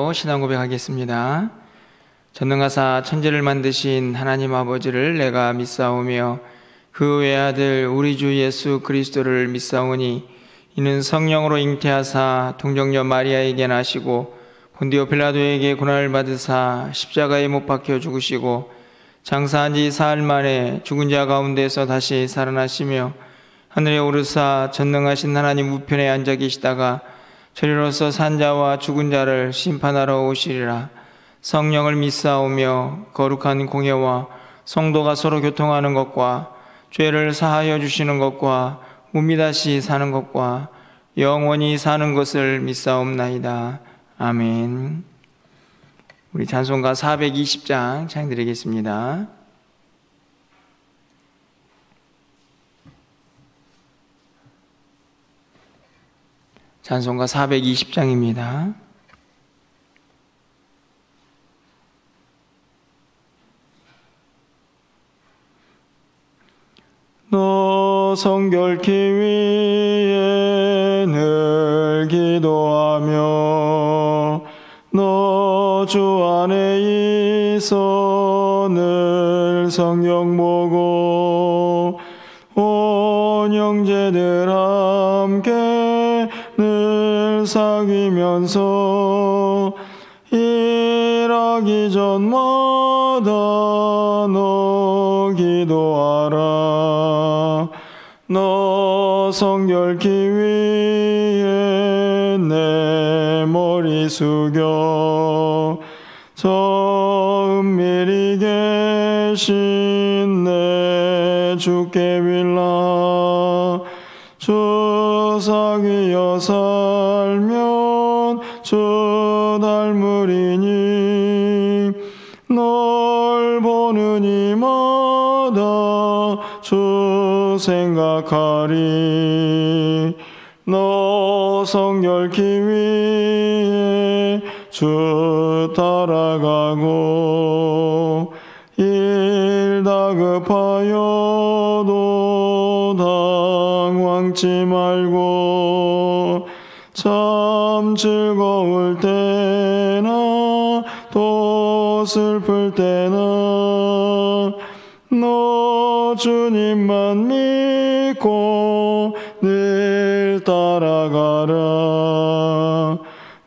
기도로 신앙 고백하겠습니다. 전능하사 천지를 만드신 하나님 아버지를 내가 믿사오며 그 외아들 우리 주 예수 그리스도를 믿사오니 이는 성령으로 잉태하사 동정녀 마리아에게 나시고 본디오 빌라도에게 고난을 받으사 십자가에 못 박혀 죽으시고 장사한 지 사흘 만에 죽은 자 가운데서 다시 살아나시며 하늘에 오르사 전능하신 하나님 우편에 앉아 계시다가 저리로서 산 자와 죽은 자를 심판하러 오시리라. 성령을 믿사오며 거룩한 공예와 성도가 서로 교통하는 것과 죄를 사하여 주시는 것과 몸이 다시 사는 것과 영원히 사는 것을 믿사옵나이다. 아멘. 우리 찬송가 420장 찬양드리겠습니다. 찬송가 420장입니다. 너 성결케 위에 늘 기도하며 너 주 안에 있어 늘 성령 보고 온 형제들 함께 늘 사귀면서 일하기 전마다 너 기도하라. 너 성결케 위에 내 머리 숙여 저 은밀히 계신 내 주께 빌라. 주 사귀어 살면 주 닮으리니 널 보는 이마다 주 생각하리. 너 성결케 위에 주 따라가고 일 다급하여도 당황치 말고 참 즐거울 때나 또 슬플 때나 너 주님만 믿고 늘 따라가라.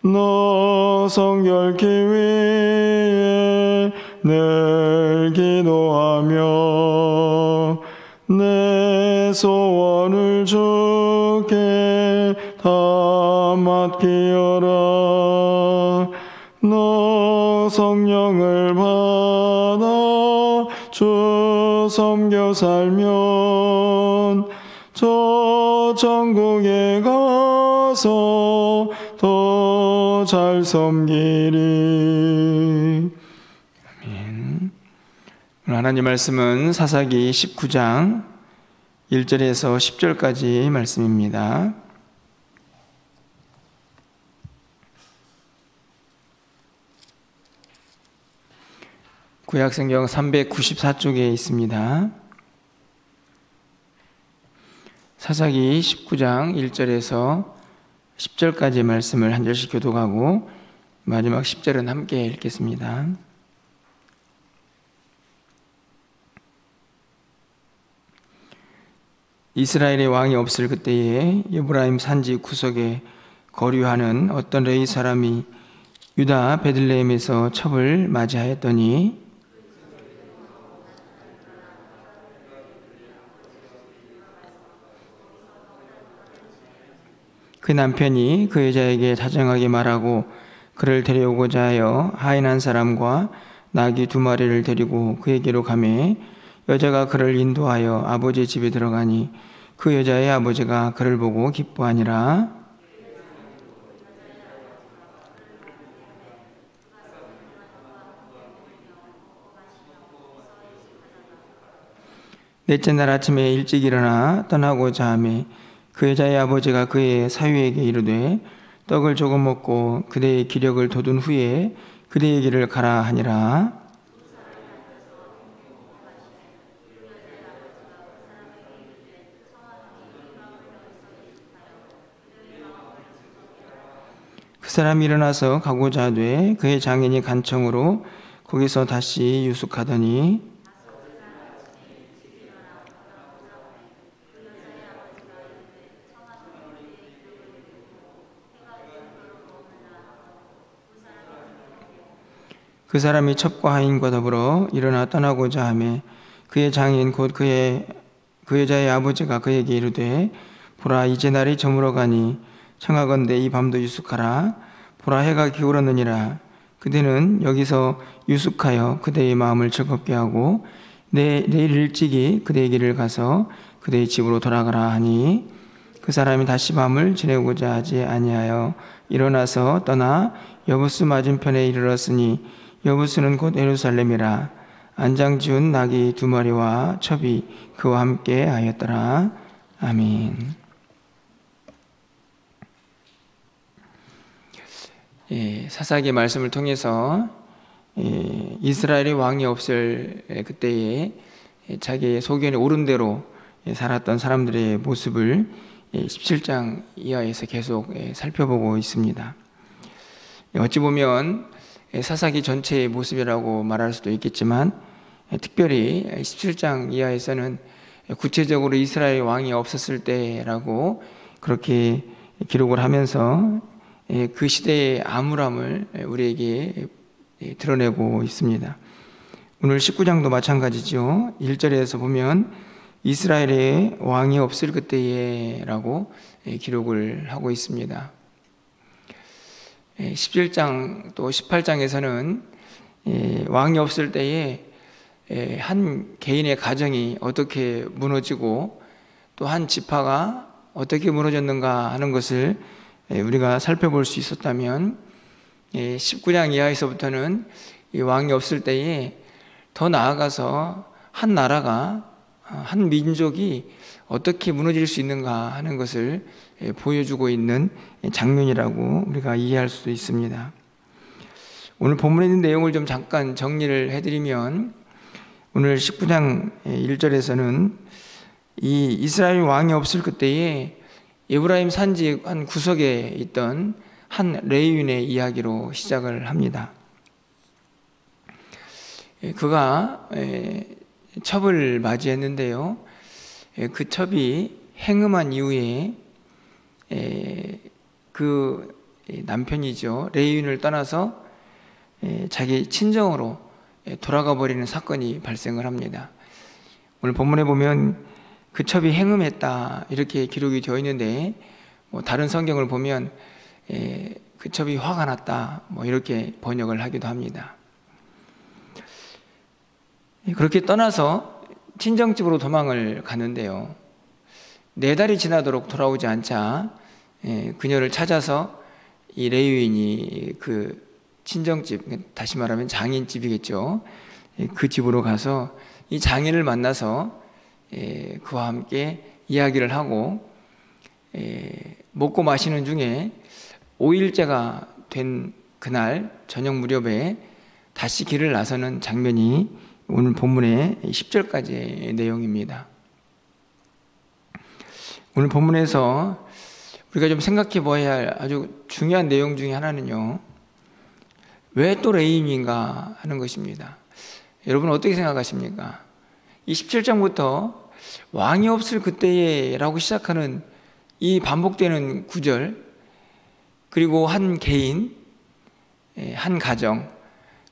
너 성결케 위에 늘 기도하며 내 소원을 주께 다 맡기어라. 너 성령을 받아 주 섬겨 살면 저 천국에 가서 더 잘 섬기리. 아멘. 오늘 하나님 말씀은 사사기 19장 1절에서 10절까지 말씀입니다. 구약성경 394쪽에 있습니다. 사사기 19장 1절에서 10절까지 말씀을 한 절씩 교독하고 마지막 10절은 함께 읽겠습니다. 이스라엘의 왕이 없을 그때에 에브라임 산지 구석에 거류하는 어떤 레위 사람이 유다 베들레헴에서 첩을 맞이하였더니 그 남편이 그 여자에게 다정하게 말하고 그를 데려오고자 하여 하인 한 사람과 나귀 2마리를 데리고 그에게로 가매 여자가 그를 인도하여 아버지의 집에 들어가니 그 여자의 아버지가 그를 보고 기뻐하니라. 넷째 날 아침에 일찍 일어나 떠나고자 하매 그 여자의 아버지가 그의 사위에게 이르되 떡을 조금 먹고 그대의 기력을 돋운 후에 그대의 길을 가라 하니라. 그 사람이 일어나서 가고자 하되 그의 장인이 간청으로 거기서 다시 유숙하더니 그 사람이 첩과 하인과 더불어 일어나 떠나고자 하매 그의 장인 곧 그 여자의 아버지가 그에게 이르되 보라 이제 날이 저물어 가니 청하건대 이 밤도 유숙하라. 보라 해가 기울었느니라. 그대는 여기서 유숙하여 그대의 마음을 즐겁게 하고 내일 일찍이 그대의 길을 가서 그대의 집으로 돌아가라 하니 그 사람이 다시 밤을 지내고자 하지 아니하여 일어나서 떠나 여부스 맞은편에 이르렀으니 여부스는 곧 예루살렘이라. 안장 지운 낙이 2마리와 첩이 그와 함께 하였더라. 아멘. 사사기의 말씀을 통해서 이스라엘의 왕이 없을 그때에 자기의 소견이 옳은 대로 살았던 사람들의 모습을 17장 이하에서 계속 살펴보고 있습니다. 어찌 보면 사사기 전체의 모습이라고 말할 수도 있겠지만 특별히 17장 이하에서는 구체적으로 이스라엘 왕이 없었을 때라고 그렇게 기록을 하면서 그 시대의 암울함을 우리에게 드러내고 있습니다. 오늘 19장도 마찬가지죠. 1절에서 보면 이스라엘의 왕이 없을 그때에 라고 기록을 하고 있습니다. 17장 또 18장에서는 왕이 없을 때에 한 개인의 가정이 어떻게 무너지고 또 한 지파가 어떻게 무너졌는가 하는 것을 우리가 살펴볼 수 있었다면 19장 이하에서부터는 이 왕이 없을 때에 더 나아가서 한 나라가 한 민족이 어떻게 무너질 수 있는가 하는 것을 보여주고 있는 장면이라고 우리가 이해할 수 있습니다. 오늘 본문에 있는 내용을 좀 잠깐 정리를 해드리면 오늘 19장 1절에서는 이 이스라엘 왕이 없을 그때에 에브라임 산지 한 구석에 있던 한 레위인의 이야기로 시작을 합니다. 그가 첩을 맞이했는데요. 그 첩이 행음한 이후에 그 남편이죠. 레위인을 떠나서 자기 친정으로 돌아가 버리는 사건이 발생을 합니다. 오늘 본문에 보면 그 첩이 행음했다 이렇게 기록이 되어 있는데 다른 성경을 보면 그 첩이 화가 났다 이렇게 번역을 하기도 합니다. 그렇게 떠나서 친정집으로 도망을 가는데요. 4달이 지나도록 돌아오지 않자 그녀를 찾아서 이 레위인이 그 친정집, 다시 말하면 장인집이겠죠. 그 집으로 가서 이 장인을 만나서 그와 함께 이야기를 하고 먹고 마시는 중에 5일째가 된 그날 저녁 무렵에 다시 길을 나서는 장면이 오늘 본문의 10절까지의 내용입니다. 오늘 본문에서 우리가 좀 생각해 보아야 할 아주 중요한 내용 중에 하나는요, 왜 또 레위인인가 하는 것입니다. 여러분 어떻게 생각하십니까? 이 17장부터 왕이 없을 그때에 라고 시작하는 이 반복되는 구절, 그리고 한 개인, 한 가정,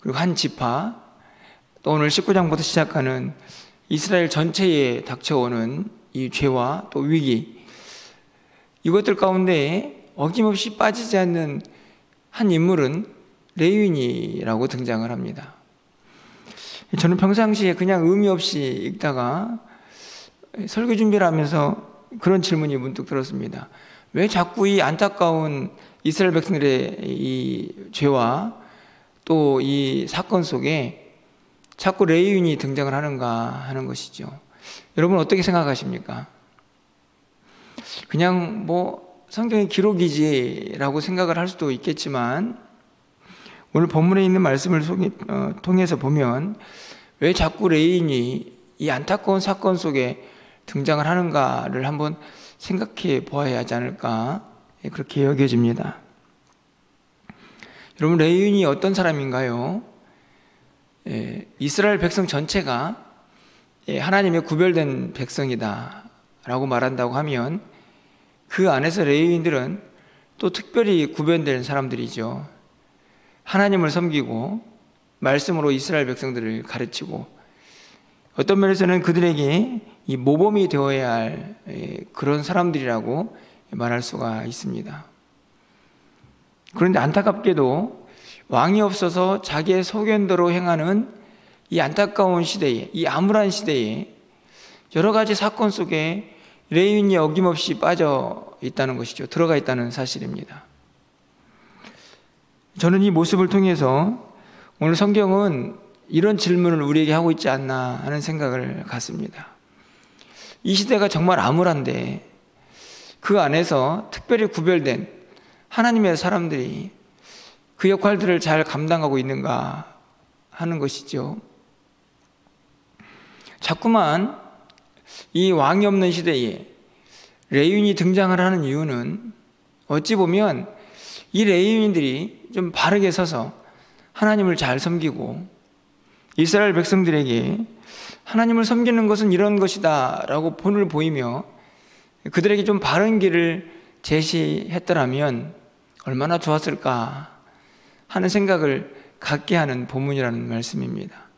그리고 한 지파, 또 오늘 19장부터 시작하는 이스라엘 전체에 닥쳐오는 이 죄와 또 위기, 이것들 가운데 어김없이 빠지지 않는 한 인물은 레위인이라고 등장을 합니다. 저는 평상시에 그냥 의미 없이 읽다가 설교 준비를 하면서 그런 질문이 문득 들었습니다. 왜 자꾸 이 안타까운 이스라엘 백성들의 이 죄와 또 이 사건 속에 자꾸 레위인이 등장을 하는가 하는 것이죠. 여러분 어떻게 생각하십니까? 그냥 성경의 기록이지라고 생각을 할 수도 있겠지만 오늘 본문에 있는 말씀을 통해서 보면 왜 자꾸 레위인이 이 안타까운 사건 속에 등장을 하는가를 한번 생각해 보아야 하지 않을까 그렇게 여겨집니다. 여러분, 레위인이 어떤 사람인가요? 이스라엘 백성 전체가 하나님의 구별된 백성이다 라고 말한다고 하면 그 안에서 레위인들은 또 특별히 구별된 사람들이죠. 하나님을 섬기고 말씀으로 이스라엘 백성들을 가르치고 어떤 면에서는 그들에게 이 모범이 되어야 할 그런 사람들이라고 말할 수가 있습니다. 그런데 안타깝게도 왕이 없어서 자기의 소견대로 행하는 이 안타까운 시대에, 이 암울한 시대에 여러 가지 사건 속에 레위인이 어김없이 빠져 있다는 것이죠. 들어가 있다는 사실입니다. 저는 이 모습을 통해서 오늘 성경은 이런 질문을 우리에게 하고 있지 않나 하는 생각을 갖습니다. 이 시대가 정말 암울한데 그 안에서 특별히 구별된 하나님의 사람들이 그 역할들을 잘 감당하고 있는가 하는 것이죠. 자꾸만 이 왕이 없는 시대에 레위인이 등장을 하는 이유는 어찌 보면 이 레위인들이 좀 바르게 서서 하나님을 잘 섬기고 이스라엘 백성들에게 하나님을 섬기는 것은 이런 것이다 라고 본을 보이며 그들에게 좀 바른 길을 제시했더라면 얼마나 좋았을까 하는 생각을 갖게 하는 본문이라는 말씀입니다.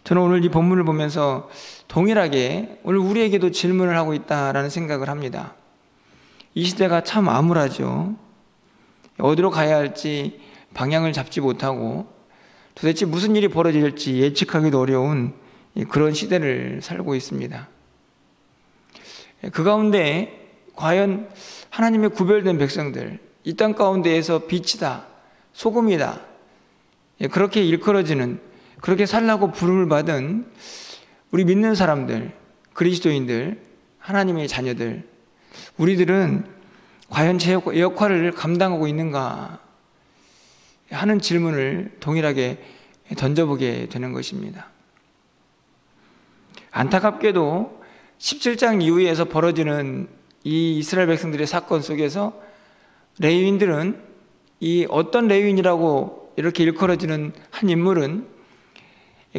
저는 오늘 이 본문을 보면서 동일하게 오늘 우리에게도 질문을 하고 있다라는 생각을 합니다. 이 시대가 참 암울하죠. 어디로 가야 할지 방향을 잡지 못하고 도대체 무슨 일이 벌어질지 예측하기도 어려운 그런 시대를 살고 있습니다. 그 가운데 과연 하나님의 구별된 백성들, 이 땅 가운데에서 빛이다, 소금이다, 그렇게 일컬어지는, 그렇게 살라고 부름을 받은 우리 믿는 사람들, 그리스도인들, 하나님의 자녀들, 우리들은 과연 제 역할을 감당하고 있는가 하는 질문을 동일하게 던져보게 되는 것입니다. 안타깝게도 17장 이후에서 벌어지는 이 이스라엘 백성들의 사건 속에서 레위인들은 이 어떤 레위인이라고 이렇게 일컬어지는 한 인물은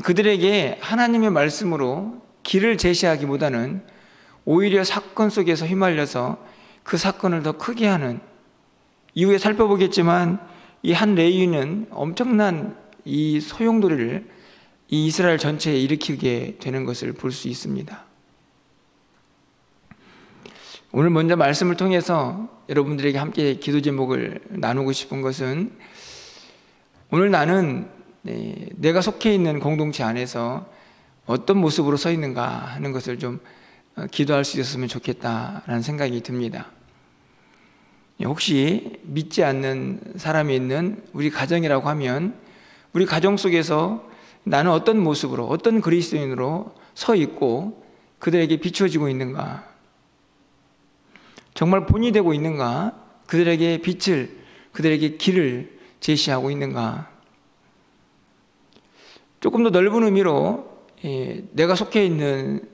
그들에게 하나님의 말씀으로 길을 제시하기보다는 오히려 사건 속에서 휘말려서 그 사건을 더 크게 하는, 이후에 살펴보겠지만 이 한 레위인은 엄청난 이 소용돌이를 이 이스라엘 전체에 일으키게 되는 것을 볼 수 있습니다. 오늘 먼저 말씀을 통해서 여러분들에게 함께 기도 제목을 나누고 싶은 것은 오늘 나는 내가 속해 있는 공동체 안에서 어떤 모습으로 서 있는가 하는 것을 좀 기도할 수 있었으면 좋겠다라는 생각이 듭니다. 혹시 믿지 않는 사람이 있는 우리 가정이라고 하면 우리 가정 속에서 나는 어떤 모습으로, 어떤 그리스도인으로 서 있고 그들에게 비춰지고 있는가, 정말 본이 되고 있는가, 그들에게 빛을, 그들에게 길을 제시하고 있는가. 조금 더 넓은 의미로 내가 속해 있는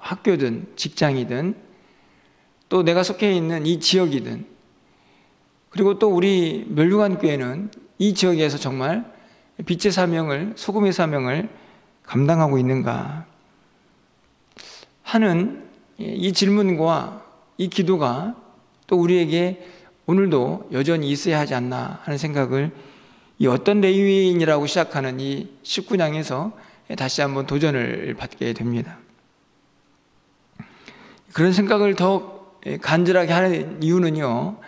학교든 직장이든 또 내가 속해 있는 이 지역이든, 그리고 또 우리 멸류관교회는 이 지역에서 정말 빛의 사명을, 소금의 사명을 감당하고 있는가 하는 이 질문과 이 기도가 또 우리에게 오늘도 여전히 있어야 하지 않나 하는 생각을 이 어떤 레위인이라고 시작하는 이 19장에서 다시 한번 도전을 받게 됩니다. 그런 생각을 더 간절하게 하는 이유는요,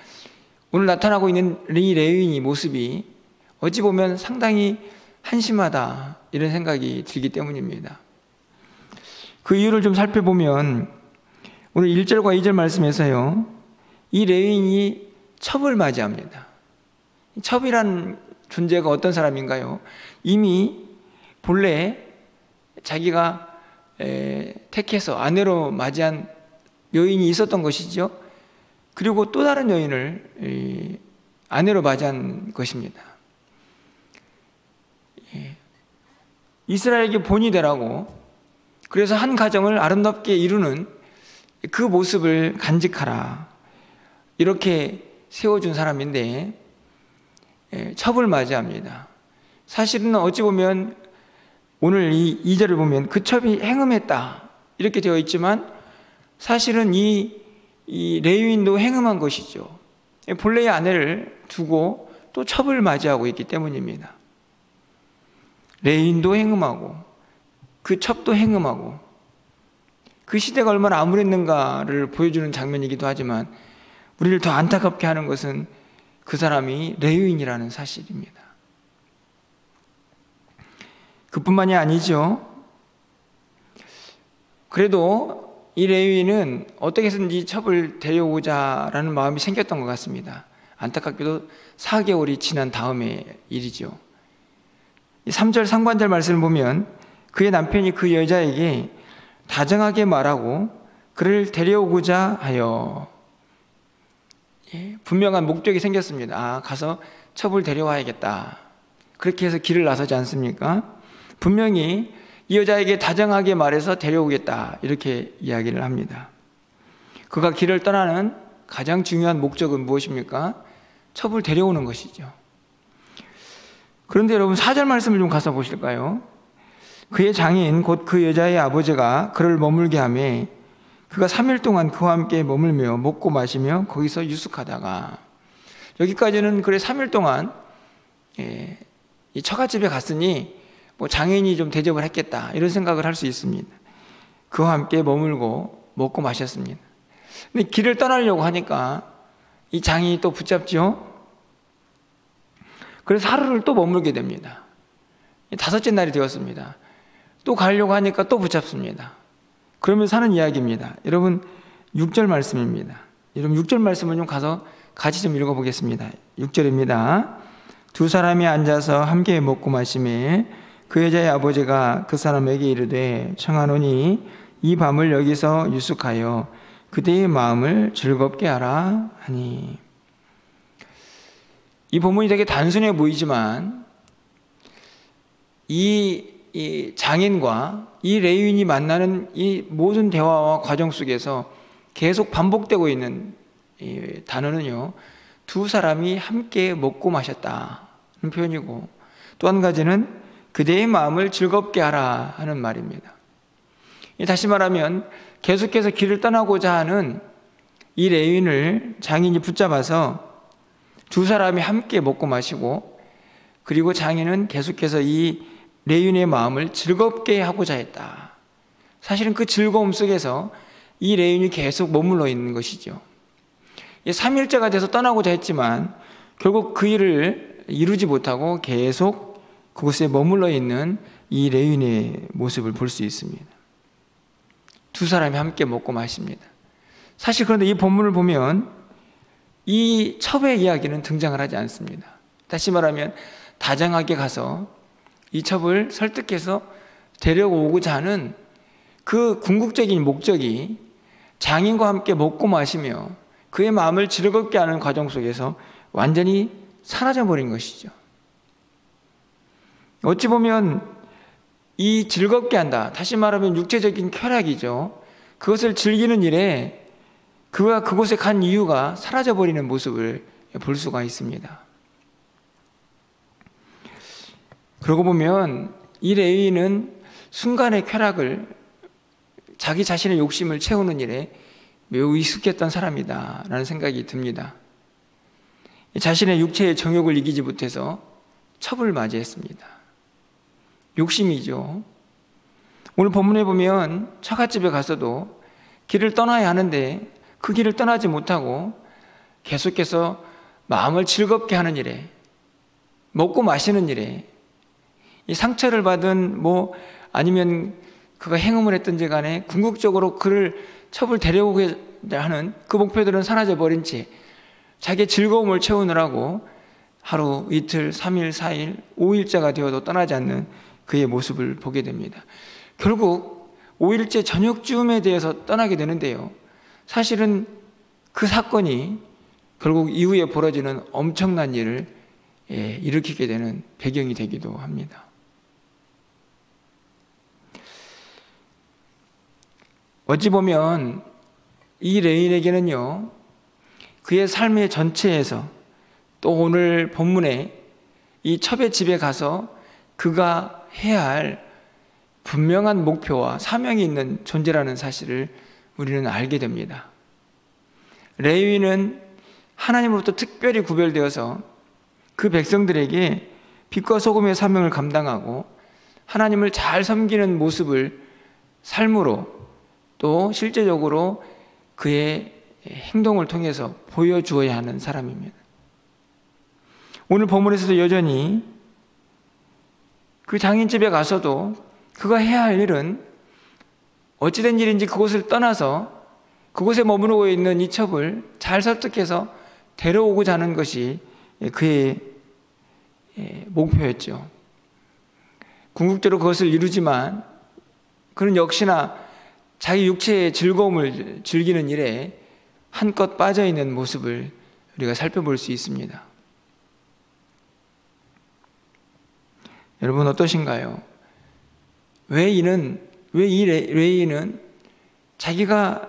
오늘 나타나고 있는 이 레위인의 모습이 어찌 보면 상당히 한심하다 이런 생각이 들기 때문입니다. 그 이유를 좀 살펴보면 오늘 1절과 2절 말씀에서요, 이 레위인이 첩을 맞이합니다. 첩이란 존재가 어떤 사람인가요? 이미 본래 자기가 택해서 아내로 맞이한 여인이 있었던 것이죠. 그리고 또 다른 여인을 아내로 맞이한 것입니다. 이스라엘에게 본이 되라고, 그래서 한 가정을 아름답게 이루는 그 모습을 간직하라, 이렇게 세워준 사람인데, 첩을 맞이합니다. 사실은 어찌 보면 오늘 이 2절을 보면 그 첩이 행음했다 이렇게 되어 있지만 사실은 이 레위인도 행음한 것이죠. 본래의 아내를 두고 또 첩을 맞이하고 있기 때문입니다. 레위인도 행음하고 그 첩도 행음하고 그 시대가 얼마나 암울했는가를 보여주는 장면이기도 하지만 우리를 더 안타깝게 하는 것은 그 사람이 레위인이라는 사실입니다. 그뿐만이 아니죠. 그래도 이 레위인은 어떻게 해서든지 첩을 데려오자 라는 마음이 생겼던 것 같습니다. 안타깝게도 4개월이 지난 다음의 일이죠. 3절 상반절 말씀을 보면 그의 남편이 그 여자에게 다정하게 말하고 그를 데려오고자 하여 분명한 목적이 생겼습니다. 가서 첩을 데려와야겠다. 그렇게 해서 길을 나서지 않습니까? 분명히 이 여자에게 다정하게 말해서 데려오겠다 이렇게 이야기를 합니다. 그가 길을 떠나는 가장 중요한 목적은 무엇입니까? 첩을 데려오는 것이죠. 그런데 여러분 4절 말씀을 좀 가서 보실까요? 그의 장인 곧 그 여자의 아버지가 그를 머물게 하며 그가 3일 동안 그와 함께 머물며 먹고 마시며 거기서 유숙하다가 여기까지는 그래 3일 동안 이 처갓집에 갔으니 뭐 장인이 좀 대접을 했겠다 이런 생각을 할 수 있습니다. 그와 함께 머물고 먹고 마셨습니다. 근데 길을 떠나려고 하니까 이 장인이 또 붙잡죠. 그래서 하루를 또 머물게 됩니다. 5째 날이 되었습니다. 또 가려고 하니까 또 붙잡습니다. 그러면서 하는 이야기입니다. 여러분 6절 말씀입니다. 여러분 6절 말씀을 좀 가서 같이 좀 읽어보겠습니다. 6절입니다. 두 사람이 앉아서 함께 먹고 마시며 그 여자의 아버지가 그 사람에게 이르되 청하노니 이 밤을 여기서 유숙하여 그대의 마음을 즐겁게 하라 하니. 이 본문이 되게 단순해 보이지만 이 장인과 이 레위인이 만나는 이 모든 대화와 과정 속에서 계속 반복되고 있는 이 단어는요, 두 사람이 함께 먹고 마셨다는 표현이고 또 한 가지는 그대의 마음을 즐겁게 하라 하는 말입니다. 다시 말하면 계속해서 길을 떠나고자 하는 이 레위인을 장인이 붙잡아서 두 사람이 함께 먹고 마시고 그리고 장인은 계속해서 이 레위인의 마음을 즐겁게 하고자 했다. 사실은 그 즐거움 속에서 이 레위인이 계속 머물러 있는 것이죠. 3일째가 돼서 떠나고자 했지만 결국 그 일을 이루지 못하고 계속 그곳에 머물러 있는 이 레위인의 모습을 볼 수 있습니다. 두 사람이 함께 먹고 마십니다. 사실 그런데 이 본문을 보면 이 첩의 이야기는 등장을 하지 않습니다. 다시 말하면 다정하게 가서 이 첩을 설득해서 데려오고자 하는 그 궁극적인 목적이 장인과 함께 먹고 마시며 그의 마음을 즐겁게 하는 과정 속에서 완전히 사라져버린 것이죠. 어찌 보면 이 즐겁게 한다, 다시 말하면 육체적인 쾌락이죠. 그것을 즐기는 일에 그가 그곳에 간 이유가 사라져버리는 모습을 볼 수가 있습니다. 그러고 보면 이 레위인은 순간의 쾌락을, 자기 자신의 욕심을 채우는 일에 매우 익숙했던 사람이다 라는 생각이 듭니다. 자신의 육체의 정욕을 이기지 못해서 첩을 맞이했습니다. 욕심이죠. 오늘 본문에 보면 처갓집에 가서도 길을 떠나야 하는데 그 길을 떠나지 못하고 계속해서 마음을 즐겁게 하는 일에, 먹고 마시는 일에, 이 상처를 받은 아니면 그가 행음을 했든지 간에 궁극적으로 그를 첩을 데려오게 하는 그 목표들은 사라져버린 채 자기의 즐거움을 채우느라고 하루, 이틀, 3일, 4일, 5일째가 되어도 떠나지 않는 그의 모습을 보게 됩니다. 결국 5일째 저녁쯤에 대해서 떠나게 되는데요, 사실은 그 사건이 결국 이후에 벌어지는 엄청난 일을 일으키게 되는 배경이 되기도 합니다. 어찌 보면 이 레위인에게는요, 그의 삶의 전체에서 또 오늘 본문에 이 첩의 집에 가서 그가 해야 할 분명한 목표와 사명이 있는 존재라는 사실을 우리는 알게 됩니다. 레위는 하나님으로부터 특별히 구별되어서 그 백성들에게 빛과 소금의 사명을 감당하고 하나님을 잘 섬기는 모습을 삶으로 또 실제적으로 그의 행동을 통해서 보여주어야 하는 사람입니다. 오늘 본문에서도 여전히 그 장인집에 가서도 그가 해야 할 일은 어찌된 일인지 그곳을 떠나서 그곳에 머무르고 있는 이 첩을 잘 설득해서 데려오고자 하는 것이 그의 목표였죠. 궁극적으로 그것을 이루지만 그는 역시나 자기 육체의 즐거움을 즐기는 일에 한껏 빠져있는 모습을 우리가 살펴볼 수 있습니다. 여러분 어떠신가요? 왜 이 레위는 자기가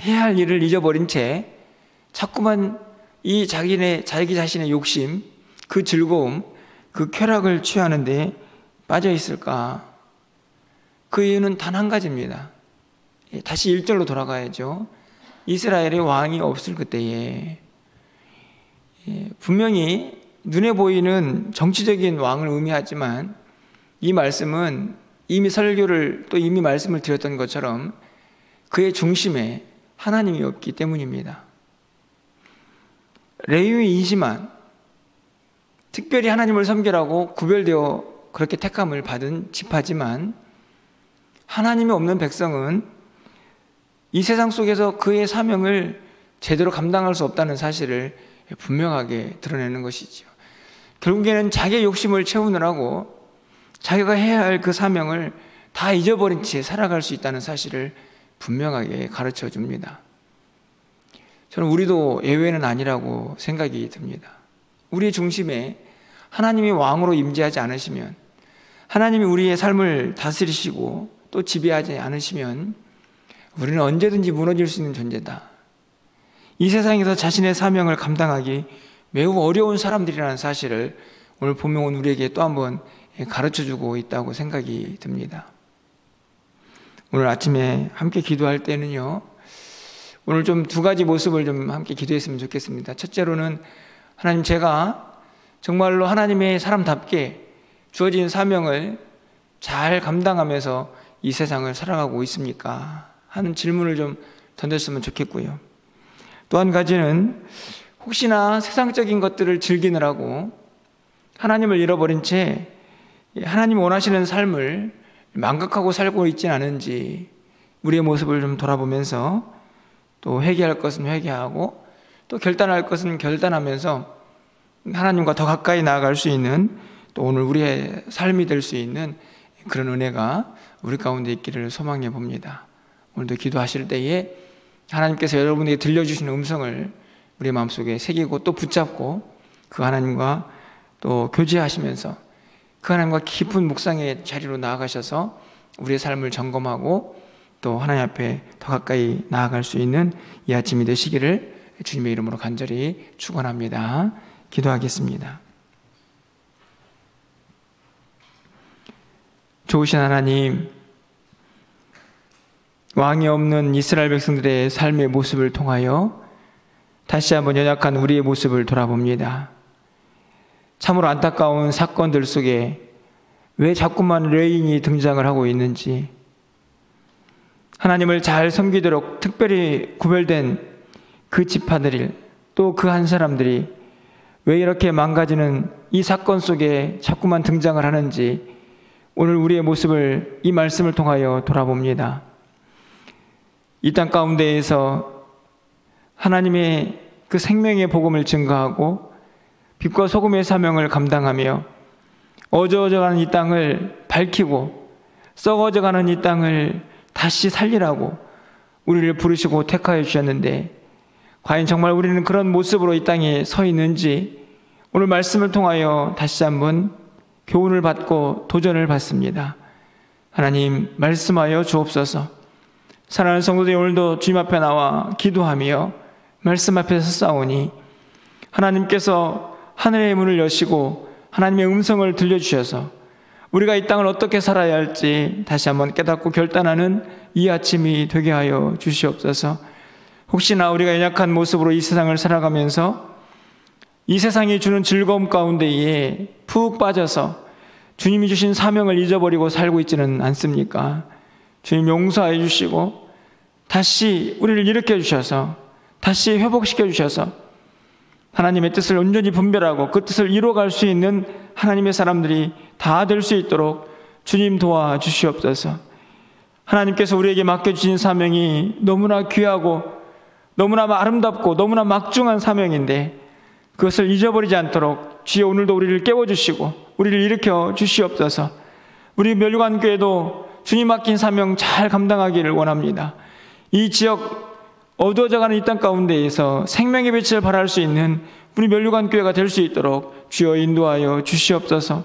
해야 할 일을 잊어버린 채 자꾸만 이 자기 자신의 욕심, 그 즐거움, 그 쾌락을 취하는 데 빠져 있을까? 그 이유는 단 한 가지입니다. 다시 1절로 돌아가야죠. 이스라엘의 왕이 없을 그때에 분명히 눈에 보이는 정치적인 왕을 의미하지만 이 말씀은 이미 설교를 또 이미 말씀을 드렸던 것처럼 그의 중심에 하나님이 없기 때문입니다. 레위이지만 특별히 하나님을 섬기라고 구별되어 그렇게 택함을 받은 지파지만 하나님이 없는 백성은 이 세상 속에서 그의 사명을 제대로 감당할 수 없다는 사실을 분명하게 드러내는 것이죠. 결국에는 자기의 욕심을 채우느라고 자기가 해야 할 그 사명을 다 잊어버린 채 살아갈 수 있다는 사실을 분명하게 가르쳐 줍니다. 저는 우리도 예외는 아니라고 생각이 듭니다. 우리의 중심에 하나님이 왕으로 임재하지 않으시면, 하나님이 우리의 삶을 다스리시고 또 지배하지 않으시면 우리는 언제든지 무너질 수 있는 존재다. 이 세상에서 자신의 사명을 감당하기 매우 어려운 사람들이라는 사실을 오늘 본문은 우리에게 또 한번 가르쳐주고 있다고 생각이 듭니다. 오늘 아침에 함께 기도할 때는요, 오늘 좀 두 가지 모습을 좀 함께 기도했으면 좋겠습니다. 첫째로는 하나님, 제가 정말로 하나님의 사람답게 주어진 사명을 잘 감당하면서 이 세상을 살아가고 있습니까? 하는 질문을 좀 던졌으면 좋겠고요. 또 한 가지는 혹시나 세상적인 것들을 즐기느라고 하나님을 잃어버린 채 하나님이 원하시는 삶을 망각하고 살고 있지는 않은지 우리의 모습을 좀 돌아보면서 또 회개할 것은 회개하고 또 결단할 것은 결단하면서 하나님과 더 가까이 나아갈 수 있는, 또 오늘 우리의 삶이 될 수 있는 그런 은혜가 우리 가운데 있기를 소망해 봅니다. 오늘도 기도하실 때에 하나님께서 여러분에게 들려주시는 음성을 우리 마음속에 새기고 또 붙잡고 그 하나님과 또 교제하시면서 그 하나님과 깊은 묵상의 자리로 나아가셔서 우리의 삶을 점검하고 또 하나님 앞에 더 가까이 나아갈 수 있는 이 아침이 되시기를 주님의 이름으로 간절히 축원합니다. 기도하겠습니다. 좋으신 하나님, 왕이 없는 이스라엘 백성들의 삶의 모습을 통하여 다시 한번 연약한 우리의 모습을 돌아봅니다. 참으로 안타까운 사건들 속에 왜 자꾸만 레위인이 등장을 하고 있는지, 하나님을 잘 섬기도록 특별히 구별된 그 지파들이, 또 그 한 사람들이 왜 이렇게 망가지는 이 사건 속에 자꾸만 등장을 하는지 오늘 우리의 모습을 이 말씀을 통하여 돌아봅니다. 이 땅 가운데에서 하나님의 그 생명의 복음을 증거하고 빛과 소금의 사명을 감당하며 어저어져가는 이 땅을 밝히고 썩어져가는 이 땅을 다시 살리라고 우리를 부르시고 택하여 주셨는데, 과연 정말 우리는 그런 모습으로 이 땅에 서 있는지 오늘 말씀을 통하여 다시 한번 교훈을 받고 도전을 받습니다. 하나님, 말씀하여 주옵소서. 사랑하는 성도들이 오늘도 주님 앞에 나와 기도하며 말씀 앞에 서싸우니 하나님께서 하늘의 문을 여시고 하나님의 음성을 들려주셔서 우리가 이 땅을 어떻게 살아야 할지 다시 한번 깨닫고 결단하는 이 아침이 되게 하여 주시옵소서. 혹시나 우리가 연약한 모습으로 이 세상을 살아가면서 이 세상이 주는 즐거움 가운데에 푹 빠져서 주님이 주신 사명을 잊어버리고 살고 있지는 않습니까? 주님 용서해 주시고 다시 우리를 일으켜 주셔서 다시 회복시켜 주셔서 하나님의 뜻을 온전히 분별하고 그 뜻을 이루어갈 수 있는 하나님의 사람들이 다 될 수 있도록 주님 도와주시옵소서. 하나님께서 우리에게 맡겨주신 사명이 너무나 귀하고 너무나 아름답고 너무나 막중한 사명인데 그것을 잊어버리지 않도록 주여 오늘도 우리를 깨워주시고 우리를 일으켜 주시옵소서. 우리 멸류관교회도 주님 맡긴 사명 잘 감당하기를 원합니다. 이 지역 어두워져가는 이 땅 가운데에서 생명의 빛을 발할 수 있는 우리 멸류관교회가 될 수 있도록 주여 인도하여 주시옵소서.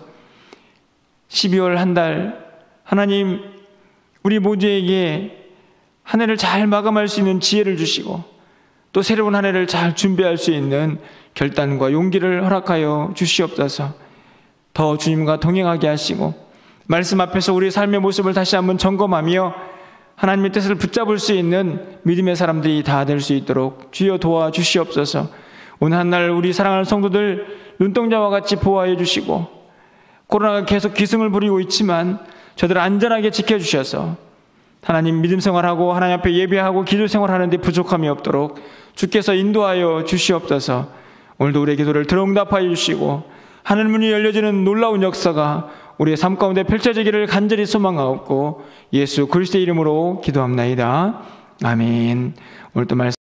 12월 한 달 하나님 우리 모두에게 한 해를 잘 마감할 수 있는 지혜를 주시고 또 새로운 한 해를 잘 준비할 수 있는 결단과 용기를 허락하여 주시옵소서. 더 주님과 동행하게 하시고 말씀 앞에서 우리의 삶의 모습을 다시 한번 점검하며 하나님의 뜻을 붙잡을 수 있는 믿음의 사람들이 다 될 수 있도록 주여 도와주시옵소서. 오늘 한 날 우리 사랑하는 성도들 눈동자와 같이 보호하여 주시고 코로나가 계속 기승을 부리고 있지만 저들을 안전하게 지켜주셔서 하나님 믿음 생활하고 하나님 앞에 예배하고 기도 생활하는 데 부족함이 없도록 주께서 인도하여 주시옵소서. 오늘도 우리의 기도를 들어응답하여 주시고 하늘문이 열려지는 놀라운 역사가 우리의 삶 가운데 펼쳐지기를 간절히 소망하옵고 예수 그리스도의 이름으로 기도합나이다. 아멘. 오늘도 말씀